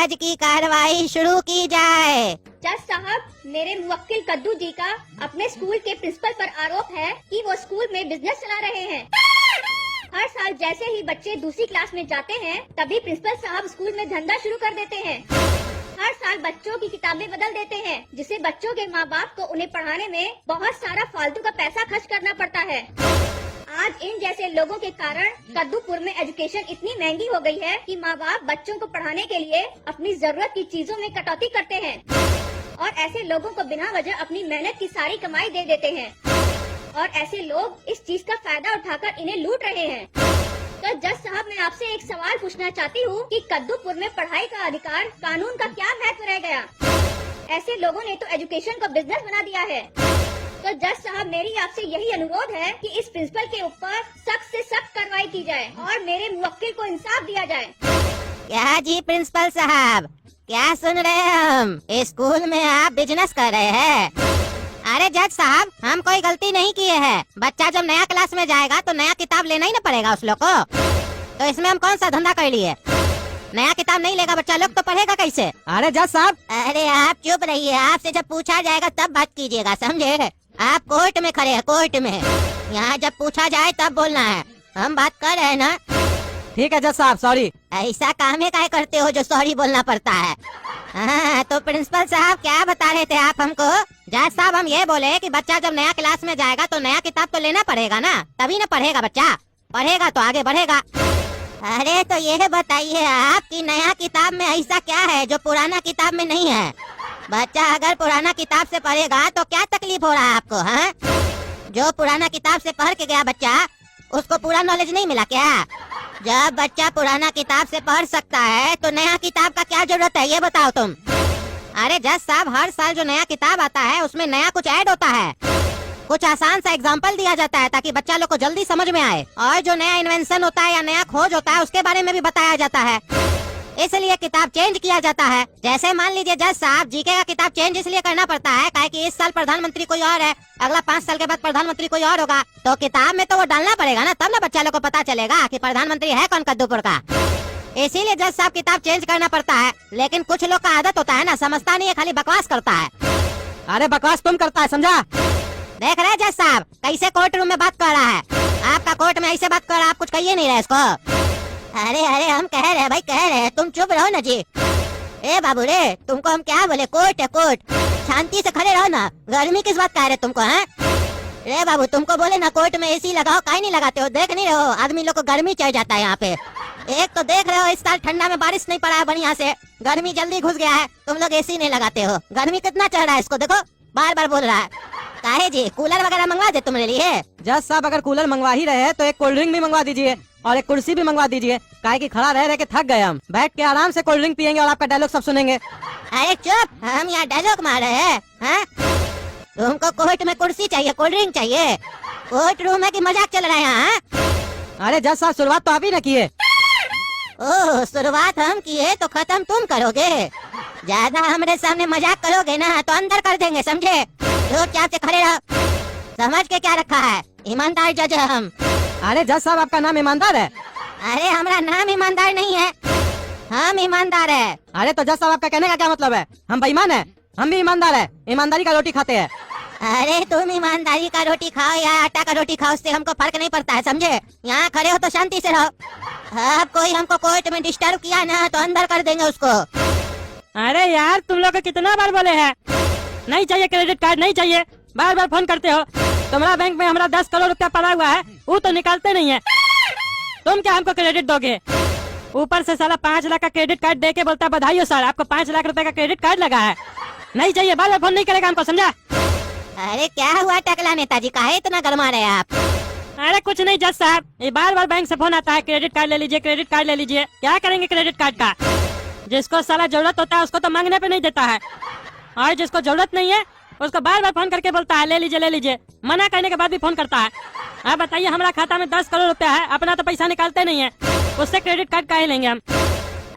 आज की कार्रवाई शुरू की जाए। जज साहब, मेरे मुवक्किल कद्दू जी का अपने स्कूल के प्रिंसिपल पर आरोप है कि वो स्कूल में बिजनेस चला रहे हैं। हर साल जैसे ही बच्चे दूसरी क्लास में जाते हैं तभी प्रिंसिपल साहब स्कूल में धंधा शुरू कर देते हैं। हर साल बच्चों की किताबें बदल देते हैं, जिससे बच्चों के माँ बाप को उन्हें पढ़ाने में बहुत सारा फालतू का पैसा खर्च करना पड़ता है। आज इन जैसे लोगों के कारण कद्दूपुर में एजुकेशन इतनी महंगी हो गई है कि माँ बाप बच्चों को पढ़ाने के लिए अपनी जरूरत की चीजों में कटौती करते हैं और ऐसे लोगों को बिना वजह अपनी मेहनत की सारी कमाई दे देते हैं और ऐसे लोग इस चीज का फायदा उठाकर इन्हें लूट रहे हैं। तो जज साहब, मैं आपसे एक सवाल पूछना चाहती हूँ कि कद्दूपुर में पढ़ाई का अधिकार कानून का क्या महत्व रह गया? ऐसे लोगों ने तो एजुकेशन को बिजनेस बना दिया है। तो जज साहब, मेरी आपसे यही अनुरोध है कि इस प्रिंसिपल के ऊपर सख्त से सख्त कार्रवाई की जाए और मेरे मुवक्किल को इंसाफ दिया जाए। क्या जी प्रिंसिपल साहब, क्या सुन रहे हैं हम? स्कूल में आप बिजनेस कर रहे हैं? अरे जज साहब, हम कोई गलती नहीं किए हैं। बच्चा जब नया क्लास में जाएगा तो नया किताब लेना ही ना पड़ेगा उस लोग को। तो इसमें हम कौन सा धंधा कर लिए? नया किताब नहीं लेगा बच्चा लोग तो पढ़ेगा कैसे? अरे जज साहब, अरे आप चुप रहिए, आपसे जब पूछा जाएगा तब बात कीजिएगा, समझे? आप कोर्ट में खड़े हैं, कोर्ट में। यहाँ जब पूछा जाए तब बोलना है। हम बात कर रहे हैं ना। ठीक है जज साहब, सॉरी। ऐसा काम है क्या करते हो जो सॉरी बोलना पड़ता है? हाँ, तो प्रिंसिपल साहब क्या बता रहे थे आप हमको? जज साहब, हम ये बोले कि बच्चा जब नया क्लास में जाएगा तो नया किताब तो लेना पड़ेगा ना, तभी ना पढ़ेगा बच्चा। पढ़ेगा तो आगे बढ़ेगा। अरे तो ये बताइए आप कि नया किताब में ऐसा क्या है जो पुराना किताब में नहीं है? बच्चा अगर पुराना किताब से पढ़ेगा तो क्या तकलीफ हो रहा है आपको? हाँ, जो पुराना किताब से पढ़ के गया बच्चा उसको पूरा नॉलेज नहीं मिला क्या? जब बच्चा पुराना किताब से पढ़ सकता है तो नया किताब का क्या जरूरत है, ये बताओ तुम। अरे जज साहब, हर साल जो नया किताब आता है उसमें नया कुछ ऐड होता है, कुछ आसान सा एग्जाम्पल दिया जाता है ताकि बच्चा लोग को जल्दी समझ में आए, और जो नया इन्वेंशन होता है या नया खोज होता है उसके बारे में भी बताया जाता है। इसलिए किताब चेंज किया जाता है। जैसे मान लीजिए जज साहब, जीके का किताब चेंज इसलिए करना पड़ता है काहे कि इस साल प्रधानमंत्री कोई और है, अगला 5 साल के बाद प्रधानमंत्री कोई और होगा, तो किताब में तो वो डालना पड़ेगा ना, तब ना बच्चा लोग को पता चलेगा कि प्रधानमंत्री है कौन कद्दूपुर का। इसीलिए जज साहब किताब चेंज करना पड़ता है। लेकिन कुछ लोग का आदत होता है ना, समझता नहीं है, खाली बकवास करता है। अरे बकवास तुम करता है, समझा? देख रहे जज साहब कैसे कोर्ट रूम में बात कर रहा है। आपका कोर्ट में ऐसे बात कर रहा है, आप कुछ कहिए नहीं रहे इसको। अरे अरे, हम कह रहे हैं भाई, कह रहे हैं, तुम चुप रहो ना जी। ए बाबू रे, तुमको हम क्या बोले? कोर्ट है कोर्ट, शांति से खड़े रहो ना। गर्मी किस बात कह रहे तुमको? हैं रे बाबू, तुमको बोले ना कोर्ट में एसी लगाओ, काहे नहीं लगाते हो? देख नहीं रहे हो आदमी लोग को गर्मी चढ़ जाता है यहाँ पे। एक तो देख रहे हो इस साल ठंडा में बारिश नहीं पड़ा है बढ़िया से, गर्मी जल्दी घुस गया है, तुम लोग एसी नहीं लगाते हो। गर्मी कितना चढ़ रहा है इसको देखो, बार बार बोल रहा है। काहे जी, कूलर वगैरह मंगवा दे तुम्हारे लिए? जज साहब, अगर कूलर मंगवा ही रहे हैं तो एक कोल्ड ड्रिंक भी मंगवा दीजिए और एक कुर्सी भी मंगवा दीजिए, काहे कि खड़ा रह के थक गए हम। बैठ के आराम से कोल्ड ड्रिंक पियेंगे और आपका डायलॉग सब सुनेंगे। अरे चुप, हम यहाँ डायलॉग मार रहे हैं? हाँ? तुमको कोर्ट में कुर्सी चाहिए, कोल्ड ड्रिंक चाहिए? कोर्ट रूम है कि मजाक चल रहा है यहाँ? अरे जज साहब, शुरुआत तो आप ही न किए। ओह, शुरुआत हम किए तो खत्म तुम करोगे। ज्यादा हमारे सामने मजाक करोगे ना तो अंदर कर देंगे, समझे? चुपचाप से खड़े रहो। समझ के क्या रखा है? ईमानदार जज है हम। अरे जज साहब, आपका नाम ईमानदार है? अरे हमारा नाम ईमानदार नहीं है, हम ईमानदार है। अरे तो जज साहब, आपका कहने का क्या मतलब है? हम बेईमान है? हम भी ईमानदार है, ईमानदारी का रोटी खाते हैं। अरे तुम ईमानदारी का रोटी खाओ या आटा का रोटी खाओ, उससे हमको फर्क नहीं पड़ता है, समझे? यहाँ खड़े हो तो शांति से रहो। अब कोई हमको कोर्ट में डिस्टर्ब किया ना तो अंदर कर देंगे उसको। अरे यार, तुम लोग को कितना बार बोले हैं नहीं चाहिए क्रेडिट कार्ड, नहीं चाहिए, बार बार फोन करते हो। तुम्हारा बैंक में हमारा 10 करोड़ रुपया पड़ा हुआ है, वो तो निकालते नहीं है। तुम क्या हमको क्रेडिट दोगे? ऊपर से साला 5 लाख का क्रेडिट कार्ड दे के बोलता बधाई हो सर, आपको 5 लाख रुपए का क्रेडिट कार्ड लगा है। नहीं चाहिए, बार बार फोन नहीं करेगा हमको, समझा? अरे क्या हुआ टकला नेताजी, काहे इतना गरमा रहे हैं आप? अरे कुछ नहीं जज साहब, ये बार बार बैंक से फोन आता है, क्रेडिट कार्ड ले लीजिए, क्रेडिट कार्ड ले लीजिए। क्या करेंगे क्रेडिट कार्ड का? जिसको साला जरूरत होता है उसको तो मांगने पे नहीं देता है, और जिसको जरूरत नहीं है उसको बार बार फोन करके बोलता है ले लीजिए ले लीजिए, मना करने के बाद भी फोन करता है। आप बताइए, हमारा खाता में 10 करोड़ रुपया है, अपना तो पैसा निकालते नहीं है, उससे क्रेडिट कार्ड काहे लेंगे हम?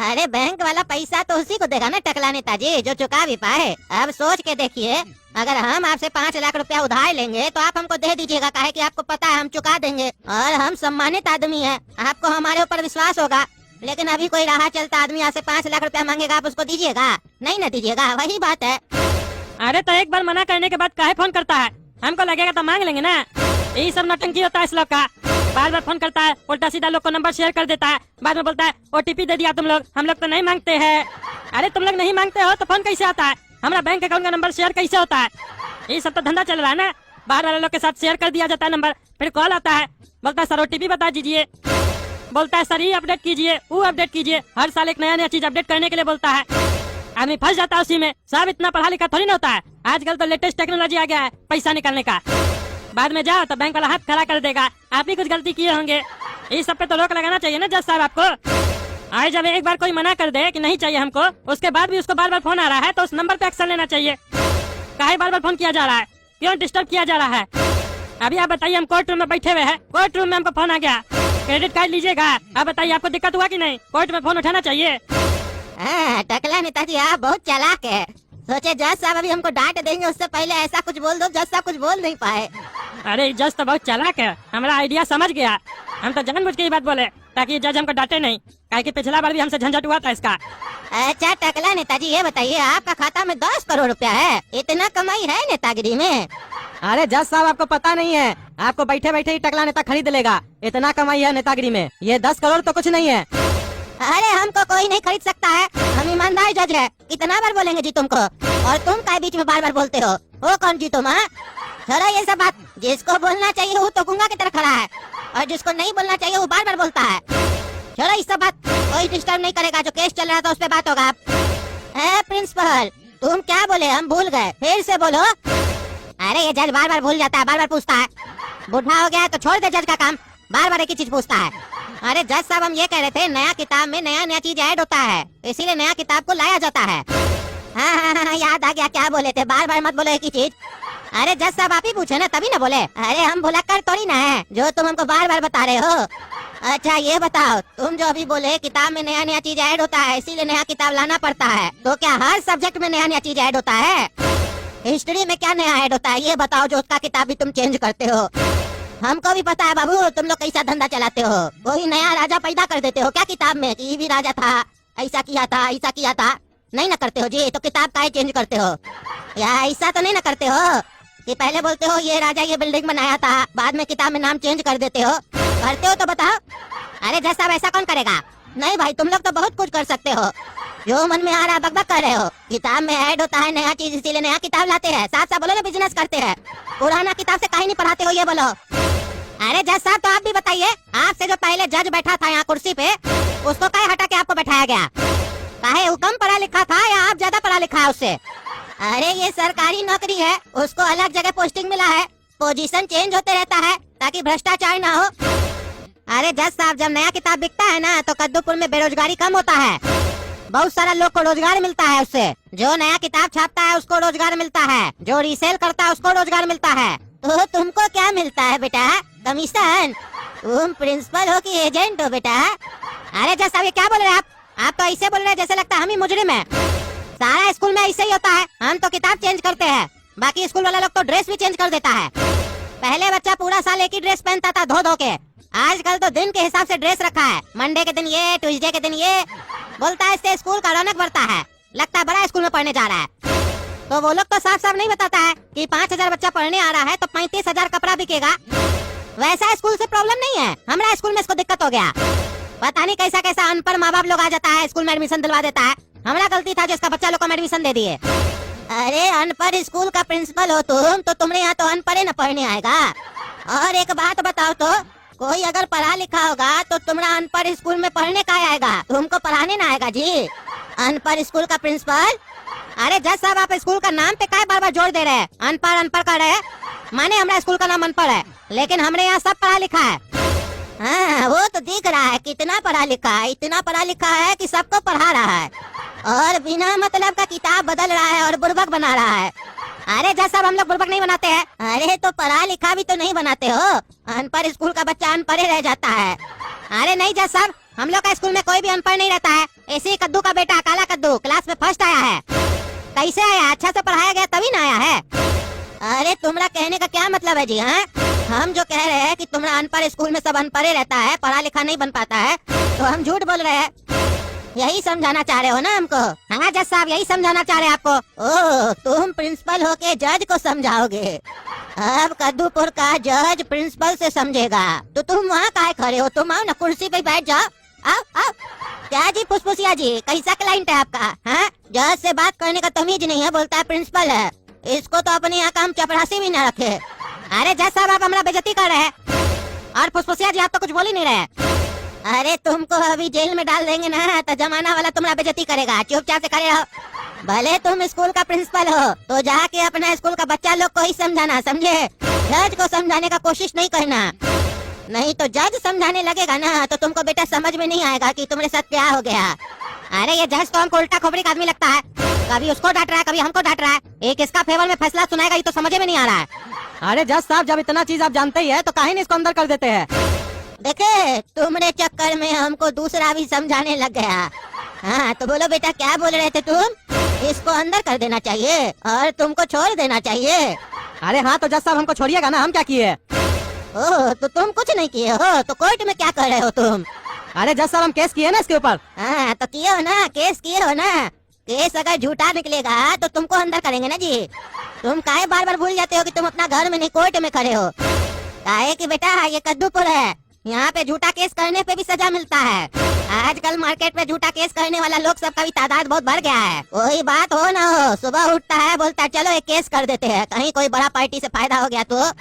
अरे बैंक वाला पैसा तो उसी को देगा ना टकला नेताजी जो चुका भी पाए। अब सोच के देखिए, अगर हम आपसे 5 लाख रुपया उधार लेंगे तो आप हमको दे दीजिएगा, काहे कि आपको पता है हम चुका देंगे और हम सम्मानित आदमी हैं, आपको हमारे ऊपर विश्वास होगा। लेकिन अभी कोई राह चलता आदमी यहाँ से 5 लाख रुपया मांगेगा, आप उसको दीजिएगा? नहीं ना दीजिएगा, वही बात है। अरे तो एक बार मना करने के बाद काहे फोन करता है? हमको लगेगा तो मांग लेंगे ना। यही सब नौटंकी होता है इस लोग का। बार बार फोन करता है, उल्टा सीधा लोग को नंबर शेयर कर देता है, बाद में बोलता है OTP दे दिया तुम लोग, हम लोग तो नहीं मांगते हैं। अरे तुम लोग नहीं मांगते हो तो फोन कैसे आता है? हमारा बैंक अकाउंट का नंबर शेयर कैसे होता है? ये सब तो धंधा चल रहा है ना। बाहर वाले लोग के साथ शेयर कर दिया जाता है नंबर, फिर कॉल आता है, बोलता है सर OTP बता दीजिए, बोलता है सर ये अपडेट कीजिए, वो अपडेट कीजिए, हर साल एक नया चीज अपडेट करने के लिए बोलता है। आदमी फंस जाता है उसी में। सब इतना पढ़ा लिखा थोड़ी ना होता है, आजकल तो लेटेस्ट टेक्नोलॉजी आ गया है पैसा निकालने का। बाद में जाओ तो बैंक वाला हाथ खड़ा कर देगा, आप ही कुछ गलती किए होंगे। इस सब पे तो रोक लगाना चाहिए ना जज साहब आपको। आज जब एक बार कोई मना कर दे कि नहीं चाहिए हमको, उसके बाद भी उसको बार बार फोन आ रहा है तो उस नंबर पे एक्शन लेना चाहिए। काहे बार बार फोन किया जा रहा है? क्यों डिस्टर्ब किया जा रहा है? अभी आप बताइए, हम कोर्ट रूम में बैठे हुए हैं, कोर्ट रूम में हमको फोन आ गया, क्रेडिट कार्ड लीजिएगा। आप बताइए आपको दिक्कत हुआ कि नहीं? कोर्ट में फोन उठाना चाहिए। टकला नेताजी आप बहुत चालाक है। सोचे जज साहब अभी हमको डांट देंगे, उससे पहले ऐसा कुछ बोल दो जज साहब कुछ बोल नहीं पाए। अरे जज तो बहुत चालाक है, हमारा आइडिया समझ गया। हम तो जानबूझ के ये बात बोले ताकि जज हमको डांटे नहीं, काहे कि पिछला बार भी हमसे झंझट हुआ था इसका। अच्छा टकला नेताजी ये बताइए, आपका खाता में 10 करोड़ रुपया है, इतना कमाई है नेतागिरी में? अरे जज साहब आपको पता नहीं है, आपको बैठे बैठे ही टकला नेता खरीद लेगा, इतना कमाई है नेतागिरी में। ये 10 करोड़ तो कुछ नहीं है। अरे हमको कोई नहीं खरीद सकता है, हम ईमानदार जज है। कितना बार बोलेंगे जी तुमको, और तुम काय बीच में बार बार बोलते हो? वो कौन जी तुम? छोड़ो ये सब बात, जिसको बोलना चाहिए वो तो गुंगा की तरह खड़ा है, और जिसको नहीं बोलना चाहिए वो बार बार बोलता है। छोड़ो ये सब बात, कोई डिस्टर्ब नहीं करेगा, जो केस चल रहा था उस पे बात होगा। प्रिंसिपल तुम क्या बोले, हम भूल गए, फिर से बोलो। अरे ये जज बार बार भूल जाता है, बार बार पूछता है। बुढ़ा हो गया है तो छोड़ दे जज का काम, बार बार एक ही चीज पूछता है। अरे जज साहब हम ये कह रहे थे, नया किताब में नया चीज ऐड होता है, इसीलिए नया किताब को लाया जाता है। हाँ, याद आ गया, क्या बोले थे? बार बार मत बोलो एक ही चीज। अरे जज साहब आप ही पूछे ना, तभी ना बोले। अरे हम भुलक्कड़ थोड़ी ना है जो तुम हमको बार बार बता रहे हो। अच्छा ये बताओ, तुम जो अभी बोले किताब में नया चीज ऐड होता है इसीलिए नया किताब लाना पड़ता है, तो क्या हर सब्जेक्ट में नया चीज ऐड होता है? हिस्ट्री में क्या नया ऐड होता है ये बताओ, जो उसका किताब भी तुम चेंज करते हो। हमको भी पता है बाबू, तुम लोग कैसा धंधा चलाते हो। कोई नया राजा पैदा कर देते हो क्या किताब में, कि ये भी राजा था, ऐसा किया था, ऐसा किया था? नहीं ना करते हो जी, तो किताब काहे चेंज करते हो? या ऐसा तो नहीं ना करते हो कि पहले बोलते हो ये राजा ये बिल्डिंग बनाया था, बाद में किताब में नाम चेंज कर देते हो? करते हो तो बताओ। अरे जज साहब ऐसा कौन करेगा? नहीं भाई, तुम लोग तो बहुत कुछ कर सकते हो, जो मन में आ रहा बकबक कर रहे हो। किताब में ऐड होता है नया चीज, इसीलिए नया किताब लाते हैं। साथ साथ बोलो ना, बिजनेस करते हैं। पुराना किताब से काहे नहीं पढ़ाते हो ये बोलो। अरे जज साहब तो आप भी बताइए, आपसे जो पहले जज बैठा था यहाँ कुर्सी पे, उसको काहे हटा के आपको बैठाया गया? काहे वो कम पढ़ा लिखा था या आप ज्यादा पढ़ा लिखा है उससे? अरे ये सरकारी नौकरी है, उसको अलग जगह पोस्टिंग मिला है, पोजीशन चेंज होते रहता है ताकि भ्रष्टाचार ना हो। अरे जज साहब जब नया किताब बिकता है ना तो कद्दूपुर में बेरोजगारी कम होता है, बहुत सारा लोग को रोजगार मिलता है उससे। जो नया किताब छापता है उसको रोजगार मिलता है, जो रीसेल करता है उसको रोजगार मिलता है। तो तुमको क्या मिलता है बेटा? कमीशन? तुम प्रिंसिपल हो कि एजेंट हो बेटा? अरे जज साहब ये क्या बोल रहे हैं आप तो ऐसे बोल रहे हैं जैसे लगता है हम ही मुजरिम है। सारा स्कूल में ऐसे ही होता है, हम तो किताब चेंज करते हैं, बाकी स्कूल वाला लोग तो ड्रेस भी चेंज कर देता है। पहले बच्चा पूरा साल एक ही ड्रेस पहनता था धो धो के, आजकल तो दिन के हिसाब से ड्रेस रखा है। मंडे के दिन ये, ट्यूसडे के दिन ये, बोलता है इससे स्कूल का रौनक बढ़ता है, लगता है बड़ा स्कूल में पढ़ने जा रहा है। तो वो लोग तो साफ साफ नहीं बताता है कि 5000 बच्चा पढ़ने आ रहा है तो 35,000 कपड़ा बिकेगा। वैसा स्कूल से प्रॉब्लम नहीं है, हमारा स्कूल में इसको दिक्कत हो गया। पता नहीं कैसा कैसा अनपढ़ माँ बाप लोग आ जाता है, स्कूल में एडमिशन दिलवा देता है। हमारा गलती था जिसका बच्चा लोग को एडमिशन दे दिए। अरे अनपढ़ स्कूल का प्रिंसिपल हो तुम, तो तुम्हारे यहाँ तो अनपढ़ न पढ़ने आएगा। और एक बात बताओ तो, कोई अगर पढ़ा लिखा होगा तो तुम्हारा अनपढ़ स्कूल में पढ़ने का आएगा, तुमको पढ़ाने ना आएगा जी। अनपढ़ स्कूल का प्रिंसिपल? अरे जज साहब आप स्कूल का नाम पे काय बार बार जोड़ दे रहे हैं? अनपढ़ अनपढ़ कर रहे हैं, माने हमारा स्कूल का नाम अनपढ़ है, लेकिन हमारे यहाँ सब पढ़ा लिखा है। हाँ वो तो दिख रहा है कितना पढ़ा लिखा है, इतना पढ़ा लिखा है कि सबको पढ़ा रहा है, और बिना मतलब का किताब बदल रहा है और बुर्बक बना रहा है। अरे जज साहब हम लोग बुर्बक नहीं बनाते हैं। अरे तो पढ़ा लिखा भी तो नहीं बनाते हो, अनपढ़ स्कूल का बच्चा अनपढ़ रह जाता है। अरे नहीं जज साहब, हम लोग का स्कूल में कोई भी अनपढ़ नहीं रहता है। ऐसे कद्दू का बेटा काला कद्दू क्लास में फर्स्ट आया है। कैसे आया? अच्छा से पढ़ाया गया तभी ना आया है। अरे तुम्हारा कहने का क्या मतलब है जी? हाँ हम जो कह रहे हैं कि तुम्हारा अनपढ़ स्कूल में सब अनपढ़ रहता है, पढ़ा लिखा नहीं बन पाता है, तो हम झूठ बोल रहे हैं। यही समझाना चाह रहे हो ना हमको? हाँ जज साहब, यही समझाना चाह रहे हैं आपको। ओह, तुम प्रिंसिपल होके जज को समझाओगे? अब कद्दूपुर का जज प्रिंसिपल से समझेगा, तो तुम वहाँ काहे खड़े हो? तुम आओ ना, कुर्सी पे बैठ जाओ। आओ आओ। क्या जी फुसफुसिया जी, कैसा क्लाइंट है आपका? हाँ, जज से बात करने का तमीज नहीं है, बोलता है प्रिंसिपल है। इसको तो अपने यहाँ काम चपरासी भी न रखे। अरे जज साहब, आप हमारा बेइज्जती कर रहे हैं। और फुसफुसिया जी, आप तो कुछ बोल ही नहीं रहे। अरे तुमको अभी जेल में डाल देंगे ना, तो जमाना वाला तुम्हारा बेइज्जती करेगा। चुपचाप से खड़े रहो। भले तुम स्कूल का प्रिंसिपल हो, तो जाके अपना स्कूल का बच्चा लोग को ही समझाना, समझे? जज को समझाने का कोशिश नहीं करना, नहीं तो जज समझाने लगेगा ना, तो तुमको बेटा समझ में नहीं आएगा कि तुम्हारे साथ क्या हो गया। अरे ये जज तो हमको उल्टा खोपड़ी का आदमी लगता है, कभी उसको डांट रहा है, कभी हमको डांट रहा है। एक इसका फेवर में फैसला सुनाएगा, ये तो समझ में नहीं आ रहा है। अरे जज साहब, जब इतना चीज आप जानते ही है तो काहे नहीं इसको अंदर कर देते हैं? देखे, तुम्हारे चक्कर में हमको दूसरा भी समझाने लग गया। हाँ तो बोलो बेटा, क्या बोल रहे थे तुम? इसको अंदर कर देना चाहिए और तुमको छोड़ देना चाहिए। अरे हाँ, तो जज साहब हमको छोड़िएगा ना, हम क्या किए? ओह, तो तुम कुछ नहीं किए हो, तो कोर्ट में क्या कर रहे हो तुम? अरे जज साहब, हम केस किए ना इसके ऊपर। हाँ तो किए हो ना, केस किए हो ना। केस अगर झूठा निकलेगा तो तुमको अंदर करेंगे ना जी। तुम काहे बार बार भूल जाते हो कि तुम अपना घर में नहीं कोर्ट में खड़े हो? काहे कि बेटा ये कद्दूपुर है, यहाँ पे झूठा केस करने पे भी सजा मिलता है। आजकल मार्केट में झूठा केस करने वाला लोग सबका भी तादाद बहुत बढ़ गया है। वही बात हो ना हो, सुबह उठता है बोलता है चलो एक केस कर देते हैं, कहीं कोई बड़ा पार्टी से फायदा हो गया तो।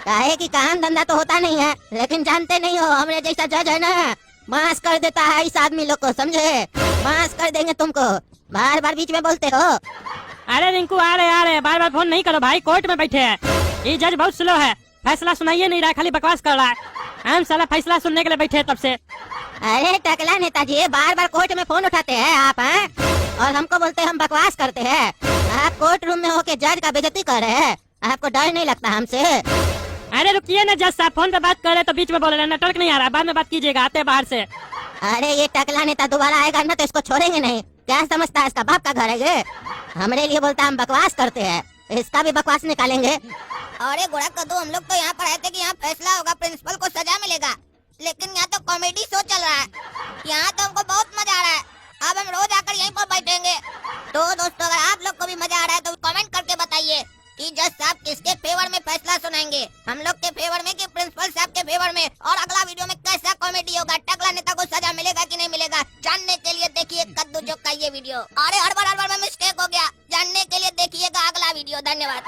काहे कि काम धंधा तो होता नहीं है, लेकिन जानते नहीं हो हमारे जैसा जज है ना, मास कर देता है इस आदमी लोग को, समझे? मास कर देंगे तुमको। बार बार बीच में बोलते हो। अरे रिंकू, आ रहे बार बार फोन नहीं करो भाई, कोर्ट में बैठे हैं। ये जज बहुत स्लो है, फैसला सुनाइए नहीं रहा, खाली बकवास कर रहा है। हम साला फैसला सुनने के लिए बैठे हैं तब से। अरे टकला नेताजी, बार बार कोर्ट में फोन उठाते हैं आप, हैं? और हमको बोलते हैं हम बकवास करते हैं। आप कोर्ट रूम में होके जज का बेइज्जती कर रहे हैं, आपको डर नहीं लगता हमसे? अरे रुकिए ना जज साहब, फोन पे बात कर रहे तो बीच में बोल रहे, नेटवर्क नहीं आ रहा, बाद में बात कीजिएगा, आते हैं बाहर से। अरे ये टकला नेता दोबारा आएगा ना तो इसको छोड़ेंगे नहीं। क्या समझता है, इसका बाप का घर है ये? हमारे लिए बोलता है हम बकवास करते हैं, इसका भी बकवास निकालेंगे। अरे गोड़ा कद्दू, हम लोग तो यहाँ पर आए थे कि यहाँ फैसला होगा, प्रिंसिपल को सजा मिलेगा, लेकिन यहाँ तो कॉमेडी शो चल रहा है। यहाँ तो हमको बहुत मजा आ रहा है, अब हम रोज आकर यहीं पर बैठेंगे। तो दोस्तों, अगर आप लोग को भी मजा आ रहा है तो कमेंट करके बताइए कि जज साहब किसके फेवर में फैसला सुनाएंगे, हम लोग के फेवर में कि प्रिंसिपल साहब के फेवर में। और अगला वीडियो में कैसा कॉमेडी होगा, टकला नेता को सजा मिलेगा कि नहीं मिलेगा, जानने के लिए देखिए कद्दू जोक का ये वीडियो। अरे हर बार में मिस्टेक हो गया, जानने के लिए देखिएगा अगला वीडियो। धन्यवाद।